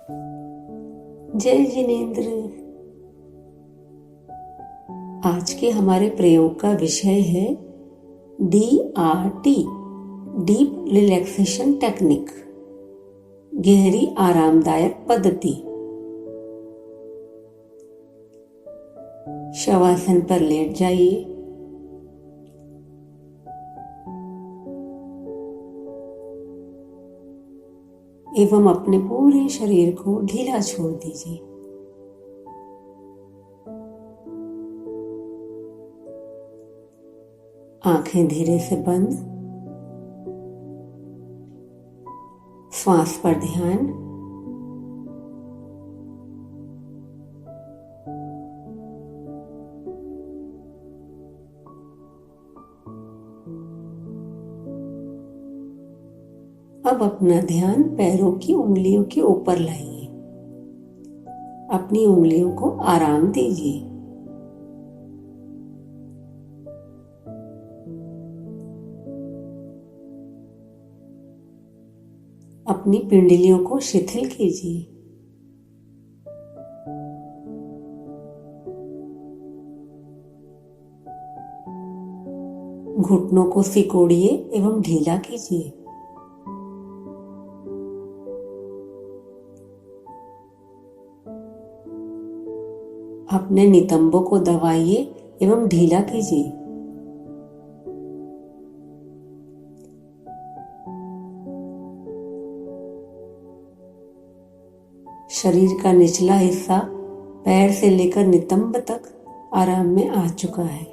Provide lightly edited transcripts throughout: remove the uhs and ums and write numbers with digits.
जय जिनेन्द्र। आज के हमारे प्रयोग का विषय है DRT, डीप रिलैक्सेशन टेक्निक, गहरी आरामदायक पद्धति। शवासन पर लेट जाइए। एवं अपने पूरे शरीर को ढीला छोड़ दीजिए। आंखें धीरे से बंद। श्वास पर ध्यान। अब अपना ध्यान पैरों की उंगलियों के ऊपर लाइए। अपनी उंगलियों को आराम दीजिए। अपनी पिंडलियों को शिथिल कीजिए। घुटनों को सिकोड़िए एवं ढीला कीजिए। अपने नितंबों को दबाइए एवं ढीला कीजिए। शरीर का निचला हिस्सा पैर से लेकर नितंब तक आराम में आ चुका है।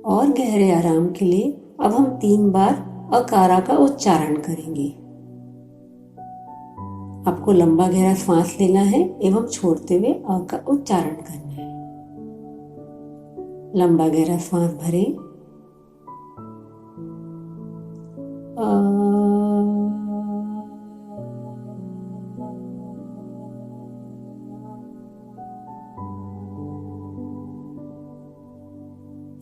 और गहरे आराम के लिए अब हम 3 बार अकारा का उच्चारण करेंगे। आपको लंबा गहरा श्वास लेना है एवं छोड़ते हुए अ का उच्चारण करना है। लंबा गहरा श्वास भरें।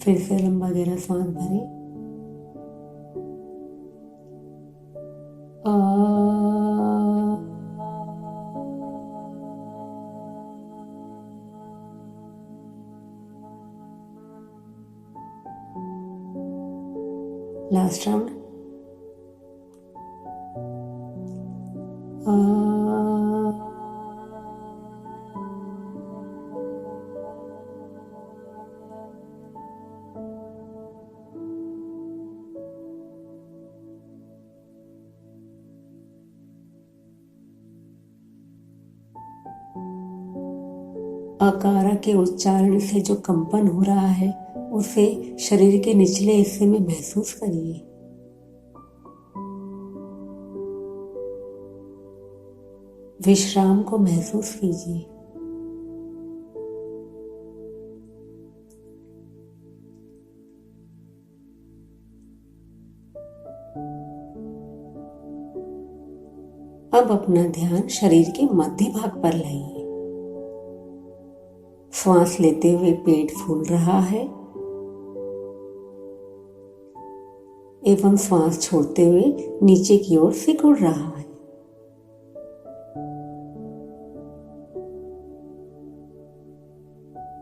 फिर से लंबा गहरा श्वास भरें। Last round. अकारा के उच्चारण से जो कंपन हो रहा है उसे शरीर के निचले हिस्से में महसूस करिए। विश्राम को महसूस कीजिए। अब अपना ध्यान शरीर के मध्य भाग पर लाइए। श्वास लेते हुए पेट फूल रहा है एवं श्वास छोड़ते हुए नीचे की ओर सिकुड़ रहा है।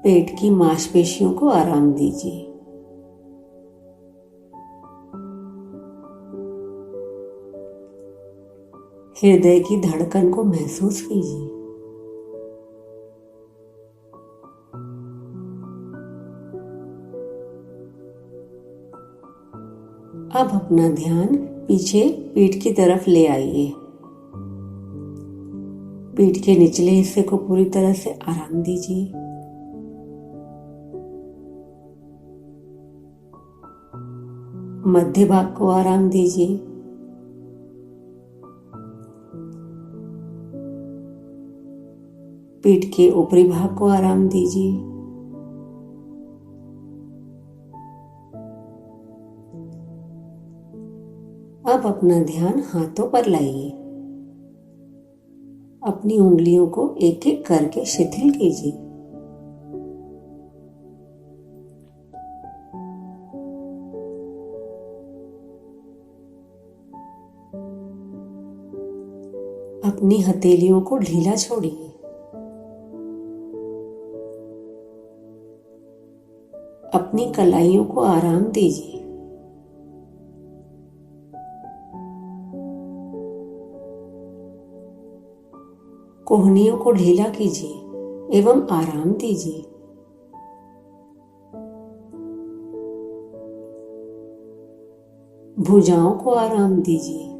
पेट की मांसपेशियों को आराम दीजिए। हृदय की धड़कन को महसूस कीजिए। अब अपना ध्यान पीछे पीठ की तरफ ले आइए। पीठ के निचले हिस्से को पूरी तरह से आराम दीजिए। मध्य भाग को आराम दीजिए। पीठ के ऊपरी भाग को आराम दीजिए। अब अपना ध्यान हाथों पर लाइए। अपनी उंगलियों को एक एक करके शिथिल कीजिए। अपनी हथेलियों को ढीला छोड़िए। अपनी कलाइयों को आराम दीजिए। कोहनियों को ढीला कीजिए एवं आराम दीजिए। भुजाओं को आराम दीजिए।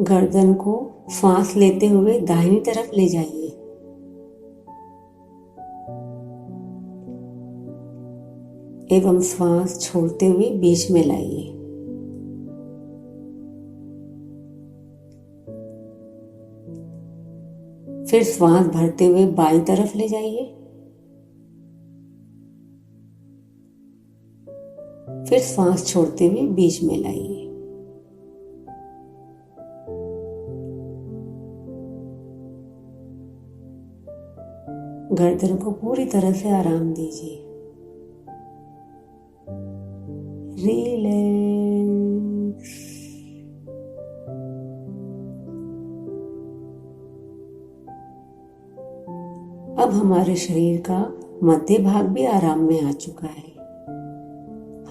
गर्दन को सांस लेते हुए दाहिनी तरफ ले जाइए। एवं श्वास छोड़ते हुए बीच में लाइए। फिर श्वास भरते हुए बाईं तरफ ले जाइए। फिर श्वास छोड़ते हुए बीच में लाइए। गर्दन को पूरी तरह से आराम दीजिए। रिलैक्स। अब हमारे शरीर का मध्य भाग भी आराम में आ चुका है।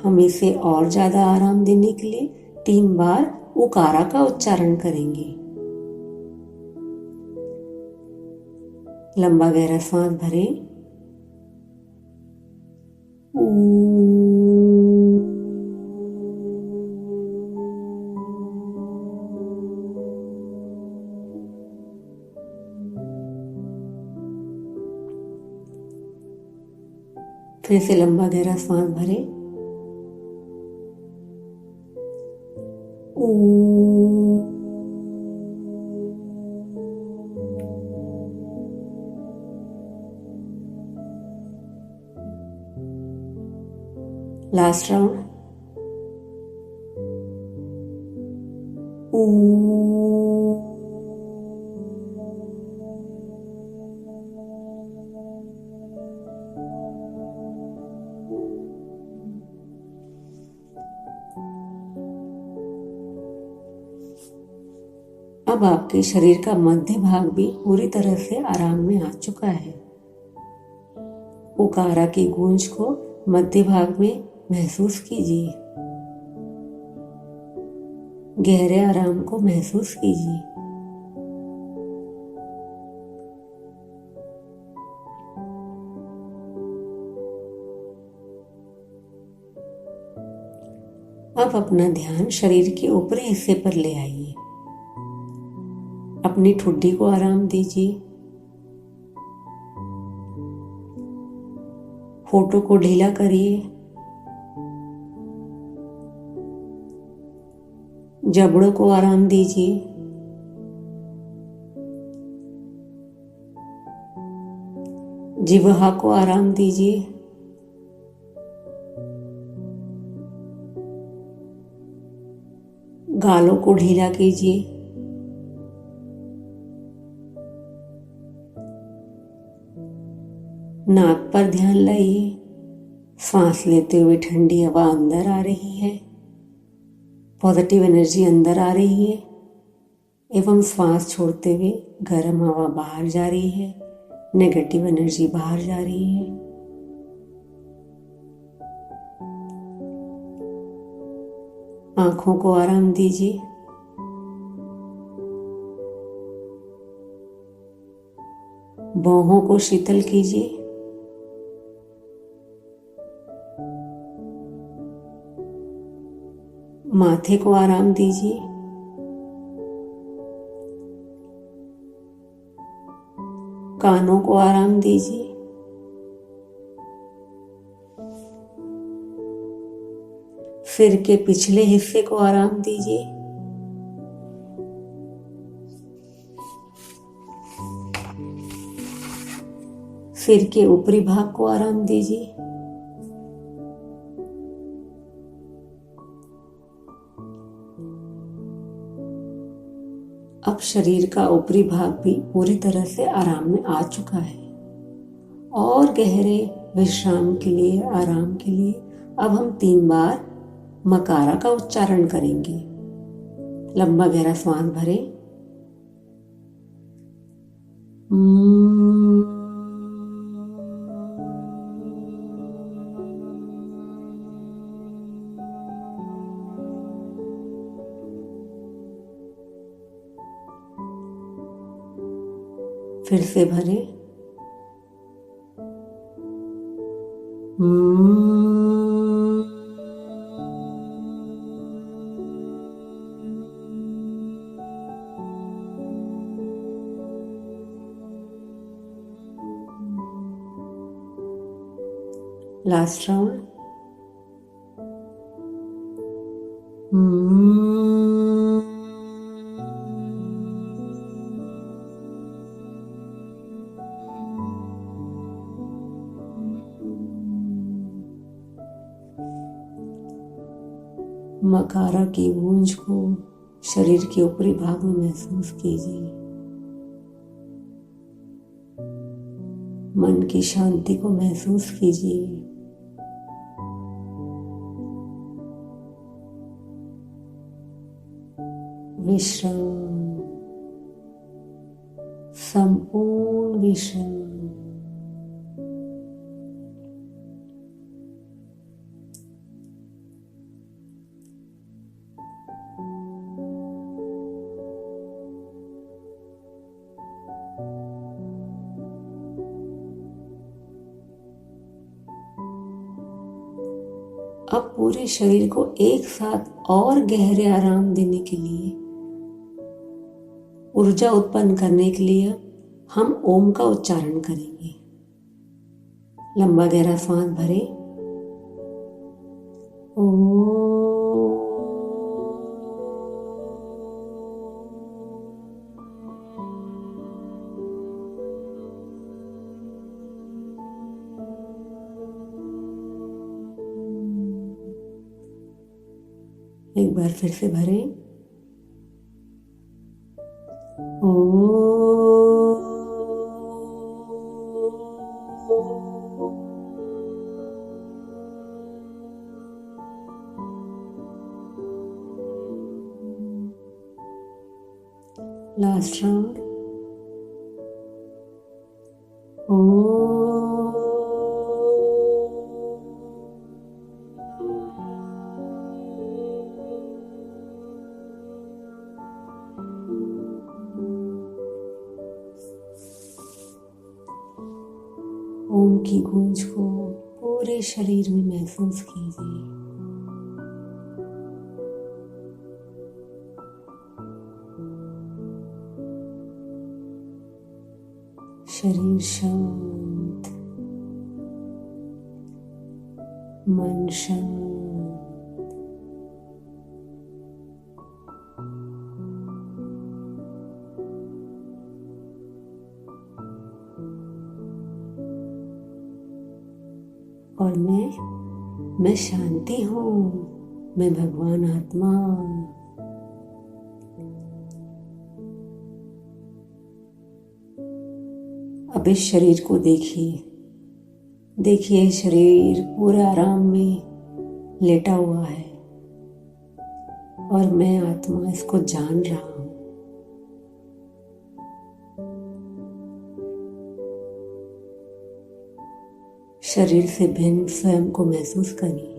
हम इसे और ज्यादा आराम देने के लिए 3 बार उकारा का उच्चारण करेंगे। लंबा गहरा सांस भरें। फिर से लंबा गहरा सांस भरें। Last round. अब आपके शरीर का मध्य भाग भी पूरी तरह से आराम में आ चुका है। उकारा की गूंज को मध्य भाग में महसूस कीजिए। गहरे आराम को महसूस कीजिए। अब अपना ध्यान शरीर के ऊपरी हिस्से पर ले आइए। अपनी ठुड्डी को आराम दीजिए। होठों को ढीला करिए। जबड़ों को आराम दीजिए। जिह्वा को आराम दीजिए। गालों को ढीला कीजिए। नाक पर ध्यान लाइए। सांस लेते हुए ठंडी हवा अंदर आ रही है। पॉजिटिव एनर्जी अंदर आ रही है एवं श्वास छोड़ते हुए गर्म हवा बाहर जा रही है। नेगेटिव एनर्जी बाहर जा रही है। आंखों को आराम दीजिए। बाहों को शीतल कीजिए। माथे को आराम दीजिए। कानों को आराम दीजिए। सिर के पिछले हिस्से को आराम दीजिए। सिर के ऊपरी भाग को आराम दीजिए। अब शरीर का ऊपरी भाग भी पूरी तरह से आराम में आ चुका है और गहरे विश्राम के लिए, आराम के लिए अब हम 3 बार मकारा का उच्चारण करेंगे। लंबा गहरा श्वास भरें। फिर से भरें। Last round. मकारा की गूंज को शरीर के ऊपरी भाग में महसूस कीजिए। मन की शांति को महसूस कीजिए। विश्राम, संपूर्ण विश्राम। अब पूरे शरीर को एक साथ और गहरे आराम देने के लिए, ऊर्जा उत्पन्न करने के लिए हम ओम का उच्चारण करेंगे। लंबा गहरा श्वास भरें। ओम। एक बार फिर से भरें। Last round. ओम की गूंज को पूरे शरीर में महसूस कीजिए। शरीर शांत, मन शांत। और मैं शांति हूँ, मैं भगवान आत्मा। अब इस शरीर को देखिए शरीर पूरे आराम में लेटा हुआ है और मैं आत्मा इसको जान रहा हूँ। शरीर से भिन्न स्वयं को महसूस करिए।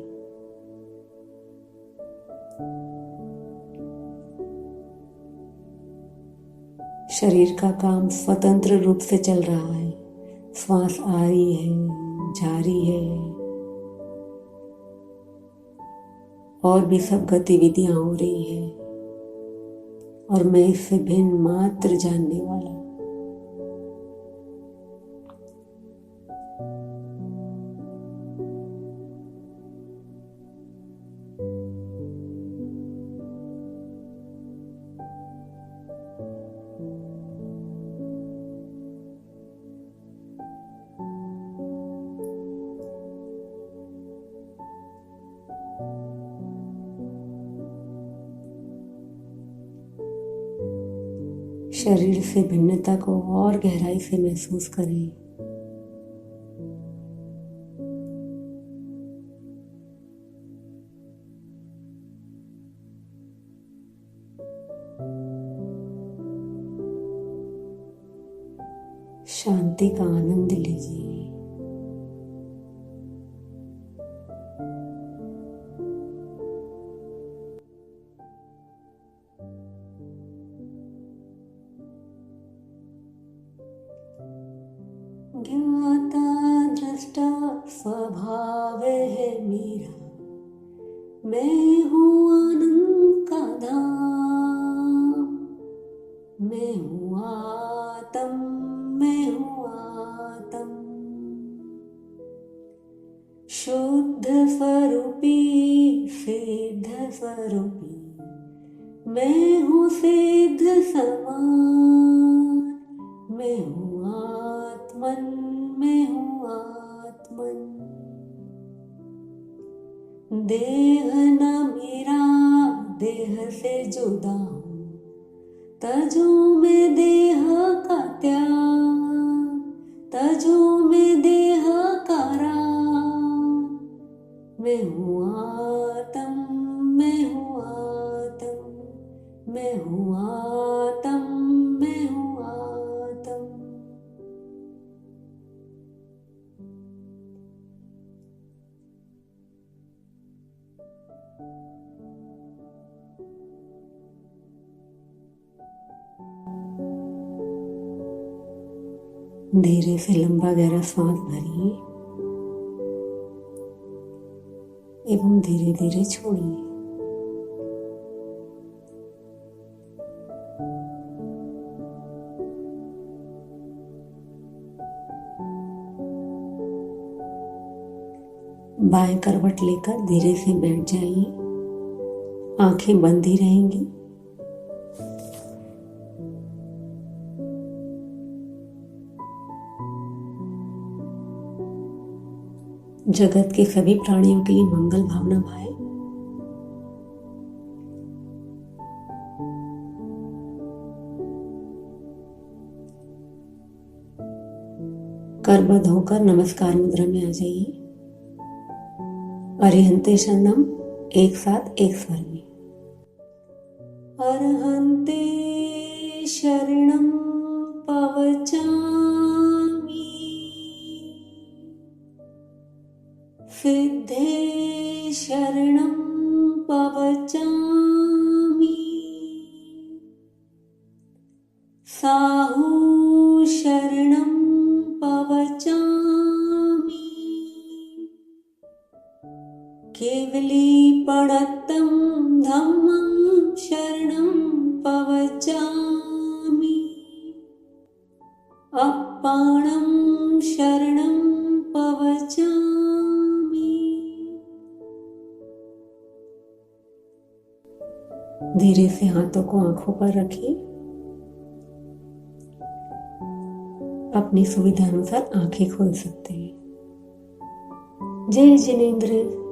शरीर का काम स्वतंत्र रूप से चल रहा है। श्वास आ रही है, जा रही है और भी सब गतिविधियां हो रही है और मैं इससे भिन्न मात्र जानने वाला। शरीर से भिन्नता को और गहराई से महसूस करें। शांति का आनंद लीजिए। ज्ञाता दृष्टा स्वभाव है मेरा, मैं हूँ आनंद का धाम, मैं हूँ आत्म, मैं हूँ आत्म। शुद्ध स्वरूपी सिद्ध स्वरूपी, मैं हूँ सिद्ध समान, मैं हूँ आत्मन, मैं हूँ आत्मन। देह न मेरा, देह से जुदा हूँ, तजू मैं देह का त्याग, तजू मैं देह का राग। मैं हूँ आत्म, मैं हूँ आत्म, मैं हूँ आत्म, मैं हूँ आत्म। धीरे से लंबा गहरा सांस भरिए एवं धीरे धीरे छोड़िए। बाएं करवट लेकर धीरे से बैठ जाइए। आंखें बंद ही रहेंगी। जगत के सभी प्राणियों के लिए मंगल भावना भाए। करबद्ध होकर नमस्कार मुद्रा में आ जाइए। अरिहंते शरणम एक साथ एक स्वर में। अरहंते शरणम पवचामि, सिद्धे शरणं पवचामि, साहू शरणं पवचामि, केवलीपणत्तं धम्मं शरणं पवचामि, अप्पाणं शरणं पवचामि। धीरे से हाथों को आंखों पर रखिए। अपनी सुविधा अनुसार आंखें खोल सकते हैं। जय जिनेंद्र।